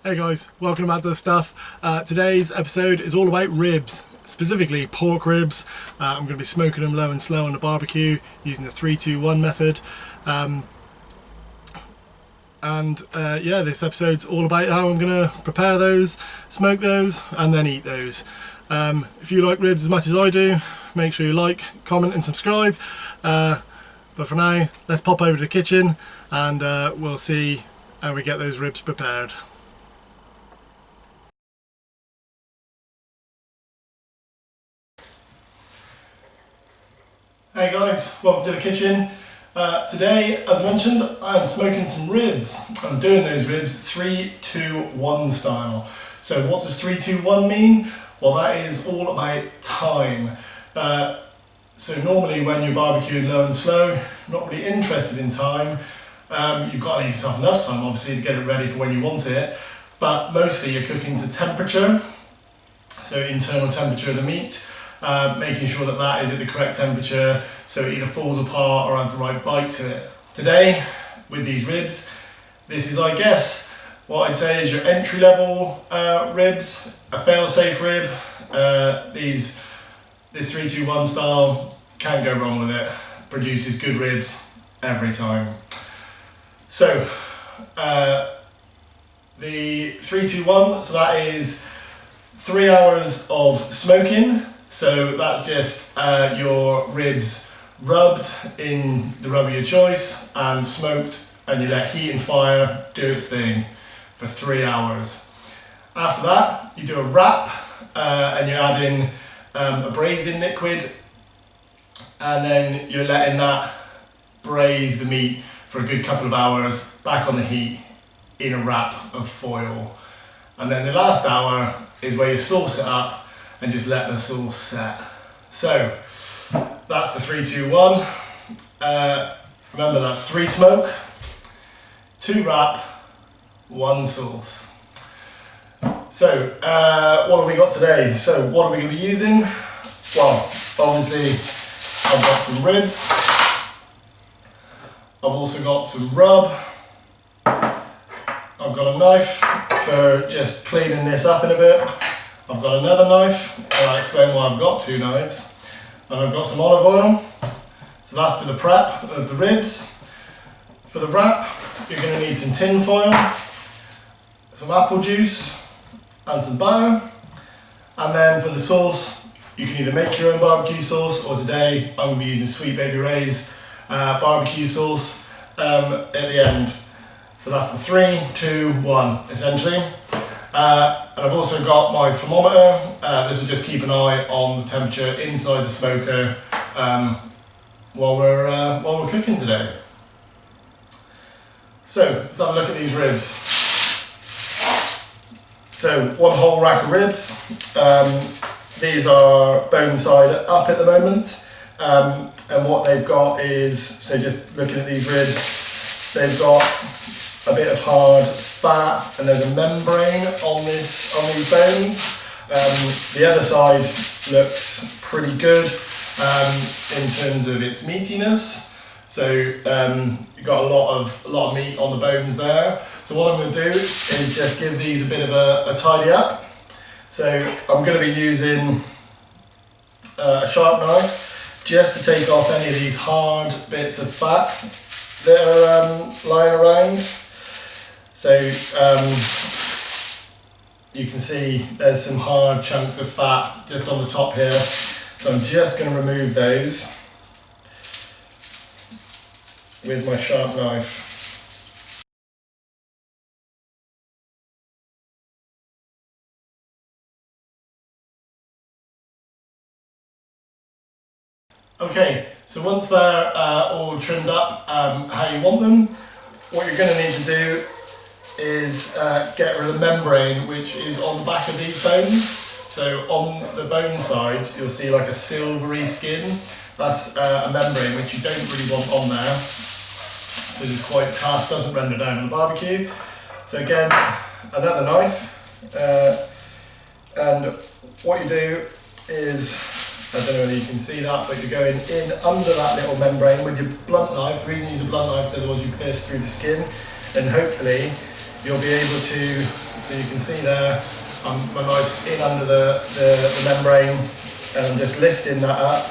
Hey guys, welcome to Mad Does Stuff. Today's episode is all about ribs, specifically pork ribs. I'm going to be smoking them low and slow on the barbecue using the 3-2-1 method. Yeah, this episode's all about how I'm going to prepare those, smoke those, and then eat those. If you like ribs as much as I do, make sure you like, comment and subscribe. But for now, let's pop over to the kitchen and we'll see how we get those ribs prepared. Hey guys, welcome to the kitchen. Today, as mentioned, I'm smoking some ribs. I'm doing those ribs 3-2-1 style. So what does 3-2-1 mean? Well, that is all about time. So normally when you're barbecuing low and slow, not really interested in time. You've got to leave yourself enough time, obviously, to get it ready for when you want it. But mostly you're cooking to temperature, so internal temperature of the meat. Making sure that that is at the correct temperature so it either falls apart or has the right bite to it. Today, with these ribs, this is, I guess, what I'd say is your entry-level ribs, a fail-safe rib. This 3-2-1 style, can't go wrong with it. Produces good ribs every time. So, the 3-2-1, so that is 3 hours of smoking. So that's just your ribs rubbed in the rub of your choice and smoked, and you let heat and fire do its thing for 3 hours. After that, you do a wrap and you add in a braising liquid, and then you're letting that braise the meat for a good couple of hours back on the heat in a wrap of foil. And then the last hour is where you sauce it up and just let the sauce set. So that's the 3-2-1. Remember, that's 3 smoke, 2 wrap, 1 sauce. So what have we got today? So what are we going to be using? Well, obviously I've got some ribs. I've also got some rub. I've got a knife for just cleaning this up in a bit. I've got another knife, and I'll explain why I've got 2 knives. And I've got some olive oil, so that's for the prep of the ribs. For the wrap, you're going to need some tin foil, some apple juice, and some butter. And then for the sauce, you can either make your own barbecue sauce, or today I'm going to be using Sweet Baby Ray's barbecue sauce at the end. So that's the 3-2-1 essentially. And I've also got my thermometer. This will just keep an eye on the temperature inside the smoker while we're cooking today. So let's have a look at these ribs. So 1 whole rack of ribs. These are bone side up at the moment, and what they've got is, so just looking at these ribs, they've got a bit of hard fat, and there's a membrane on these bones. The other side looks pretty good in terms of its meatiness. So you've got a lot of meat on the bones there. So what I'm going to do is just give these a bit of a tidy up. So I'm going to be using a sharp knife just to take off any of these hard bits of fat that are lying around. So you can see there's some hard chunks of fat just on the top here. So I'm just going to remove those with my sharp knife. Okay, so once they're all trimmed up how you want them, what you're going to need to do is get rid of the membrane which is on the back of these bones. So on the bone side you'll see like a silvery skin. That's a membrane which you don't really want on there because it's quite tough, doesn't render down on the barbecue. So again, another knife, and what you do is, I don't know whether you can see that, but you're going in under that little membrane with your blunt knife. The reason you use a blunt knife is otherwise you pierce through the skin, and hopefully you'll be able to, so you can see there, my knife's in under the membrane, and I'm just lifting that up.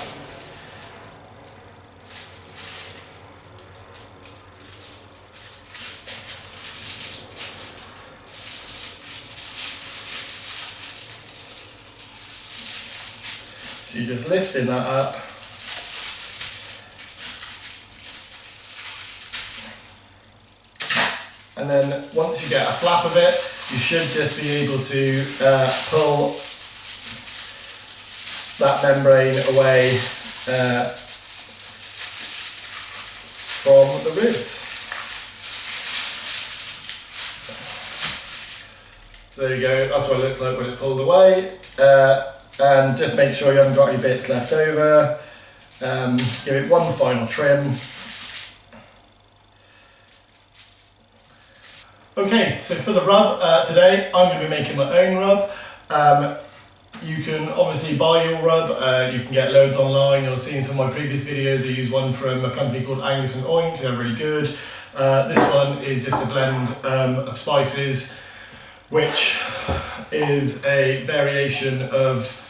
So you're just lifting that up. And then once you get a flap of it, you should just be able to pull that membrane away from the ribs. So there you go, that's what it looks like when it's pulled away. And just make sure you haven't got any bits left over. Give it one final trim. Okay, so for the rub today, I'm going to be making my own rub. You can obviously buy your rub, you can get loads online. You'll have seen some of my previous videos. I use one from a company called Angus and Oink, they're really good. This one is just a blend of spices, which is a variation of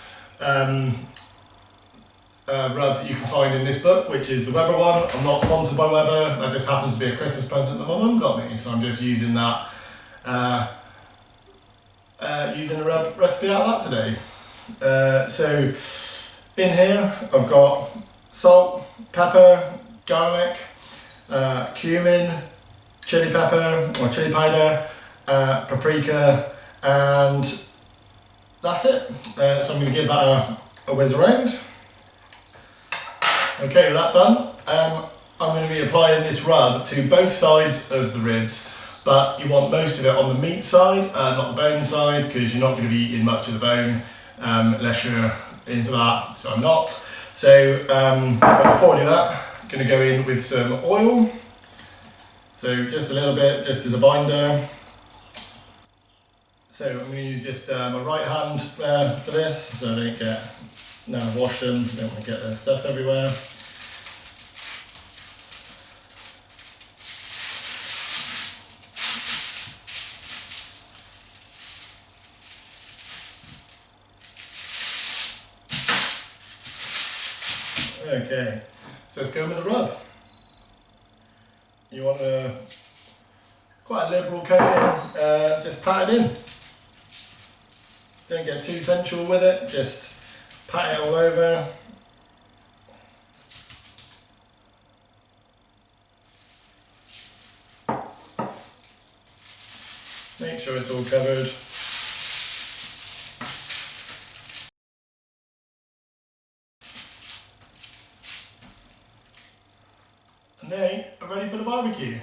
rub that you can find in this book, which is the Weber one. I'm not sponsored by Weber, that just happens to be a Christmas present that my mum got me, so I'm just using that, using a rub recipe out of that today. So in here I've got salt, pepper, garlic, cumin, chili pepper or chili powder, paprika, and that's it. So I'm going to give that a whiz around. Okay, with that done, I'm going to be applying this rub to both sides of the ribs, but you want most of it on the meat side, not the bone side, because you're not going to be eating much of the bone unless you're into that, which I'm not. So but before I do that, I'm going to go in with some oil. So just a little bit, just as a binder. So I'm going to use just my right hand for this, so I don't get, now I've washed them, don't want to get their stuff everywhere. Okay, so let's go with the rub. You want quite a liberal coating, just pat it in. Don't get too sensual with it, just pat it all over. Make sure it's all covered. And they are ready for the barbecue.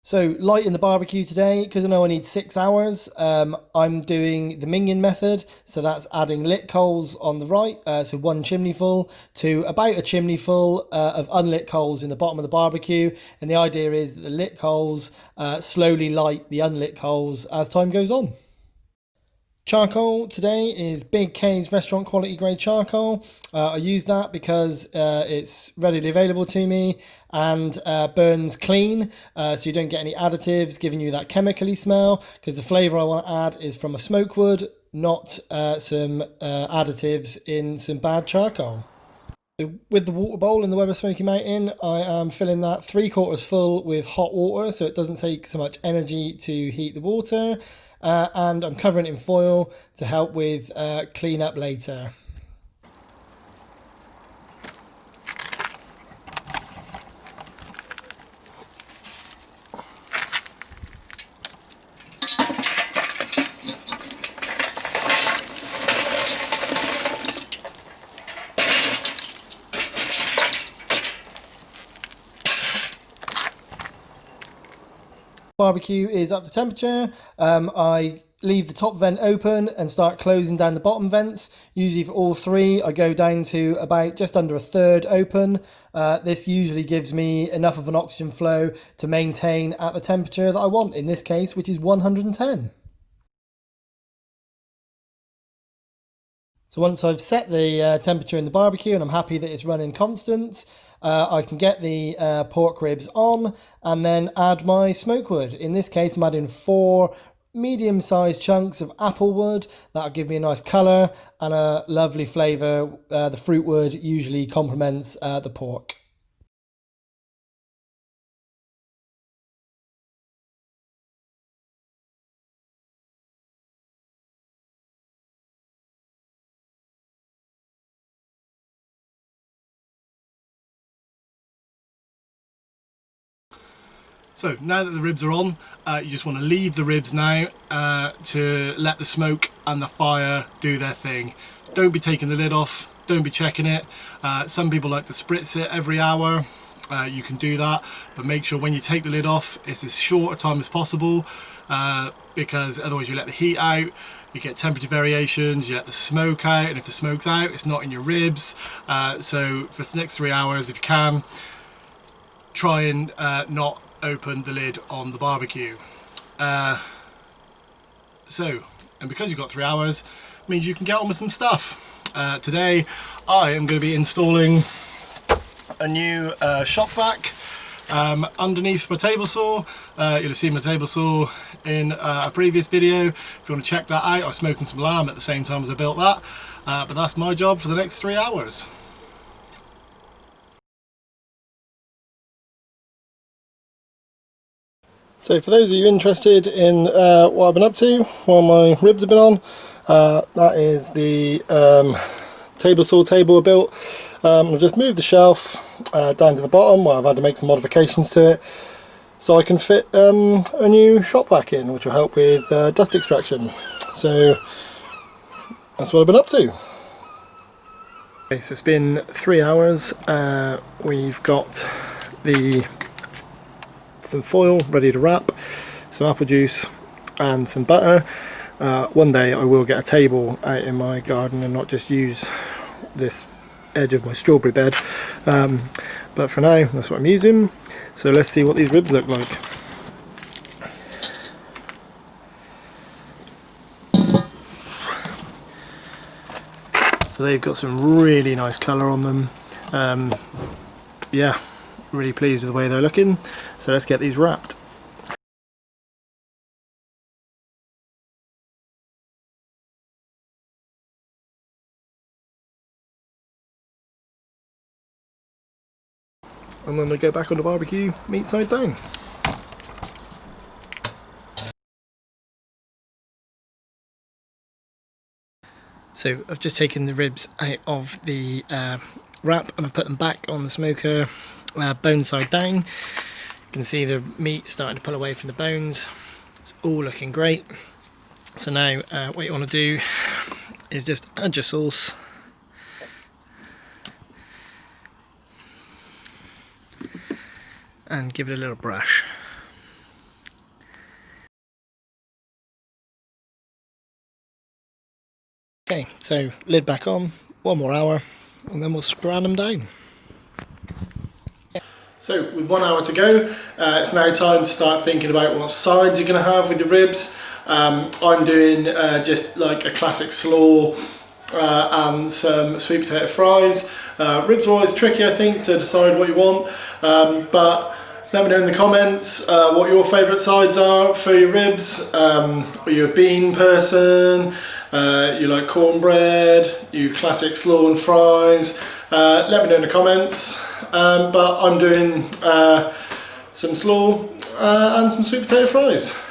So lighting the barbecue today, because I know I need 6 hours, I'm doing the minion method. So that's adding lit coals on the right, so one chimney full, to about a chimney full of unlit coals in the bottom of the barbecue. And the idea is that the lit coals slowly light the unlit coals as time goes on. Charcoal today is Big K's restaurant quality grade charcoal. I use that because it's readily available to me and burns clean, so you don't get any additives giving you that chemically smell, because the flavour I want to add is from a smoke wood, not some additives in some bad charcoal. With the water bowl in the Weber Smokey Mountain, I am filling that 3/4 full with hot water, so it doesn't take so much energy to heat the water, and I'm covering it in foil to help with clean up later. Barbecue is up to temperature. I leave the top vent open and start closing down the bottom vents. Usually for all three, I go down to about just under a third open. This usually gives me enough of an oxygen flow to maintain at the temperature that I want, in this case, which is 110. So So once I've set the temperature in the barbecue and I'm happy that it's running constant, I can get the pork ribs on and then add my smoke wood. In this case, I'm adding 4 medium-sized chunks of apple wood. That'll give me a nice colour and a lovely flavour. The fruit wood usually complements the pork. So now that the ribs are on, you just want to leave the ribs now to let the smoke and the fire do their thing. Don't be taking the lid off, don't be checking it. Some people like to spritz it every hour. You can do that, but make sure when you take the lid off, it's as short a time as possible, because otherwise you let the heat out, you get temperature variations, you let the smoke out, and if the smoke's out, it's not in your ribs. So for the next 3 hours, if you can, try and not open the lid on the barbecue. And because you've got 3 hours, means you can get on with some stuff. Today I am going to be installing a new shop vac underneath my table saw. You'll have seen my table saw in a previous video. If you want to check that out, I was smoking some lamb at the same time as I built that, but that's my job for the next 3 hours. So for those of you interested in what I've been up to while my ribs have been on, that is the table saw table I built. I've just moved the shelf down to the bottom where I've had to make some modifications to it so I can fit a new shop vac in, which will help with dust extraction. So that's what I've been up to. Okay, so it's been 3 hours. We've got some foil ready to wrap, some apple juice and some butter. One day I will get a table out in my garden and not just use this edge of my strawberry bed, but for now that's what I'm using. So let's see what these ribs look like. So they've got some really nice colour on them. Yeah, really pleased with the way they're looking. So let's get these wrapped. And then we go back on the barbecue, meat side down. So I've just taken the ribs out of the wrap and I've put them back on the smoker, bone side down. You can see the meat starting to pull away from the bones. It's all looking great. So now what you want to do is just add your sauce. And give it a little brush. Okay, so lid back on, 1 more hour, and then we'll grind them down. So with 1 hour to go, it's now time to start thinking about what sides you're going to have with your ribs. I'm doing just like a classic slaw and some sweet potato fries. Ribs are always tricky, I think, to decide what you want, but let me know in the comments what your favourite sides are for your ribs. Are you a bean person? You like cornbread? You classic slaw and fries? Let me know in the comments. But I'm doing some slaw and some sweet potato fries.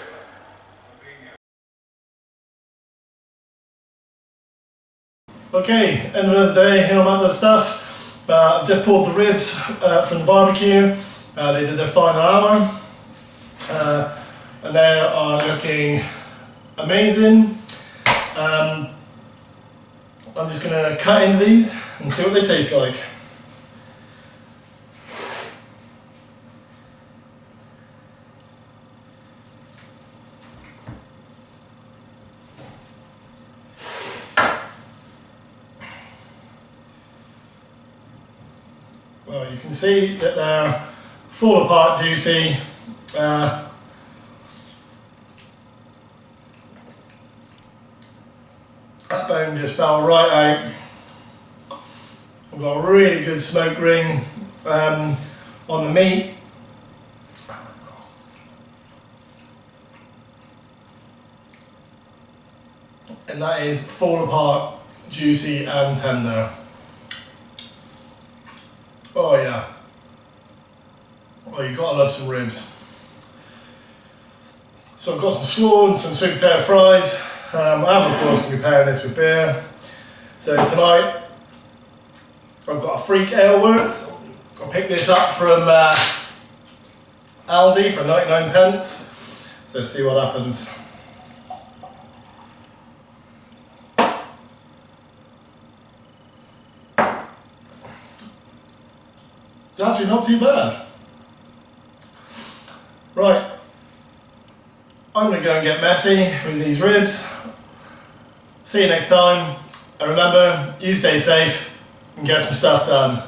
Okay, end of another day, here I'm at that stuff. I've just pulled the ribs from the barbecue. They did their final hour, and they are looking amazing. I'm just going to cut into these and see what they taste like. Well, you can see that they're fall apart juicy. That bone just fell right out. We've got a really good smoke ring on the meat. And that is fall apart, juicy and tender. Oh yeah. Oh, you've got to love some ribs. So I've got some slaw and some sweet potato fries. I am of course going to be pairing this with beer. So tonight I've got a Freak Ale Works. I picked this up from Aldi for 99 pence. So let's see what happens. It's actually not too bad. Right, I'm going to go and get messy with these ribs. See you next time. And remember, you stay safe and get some stuff done.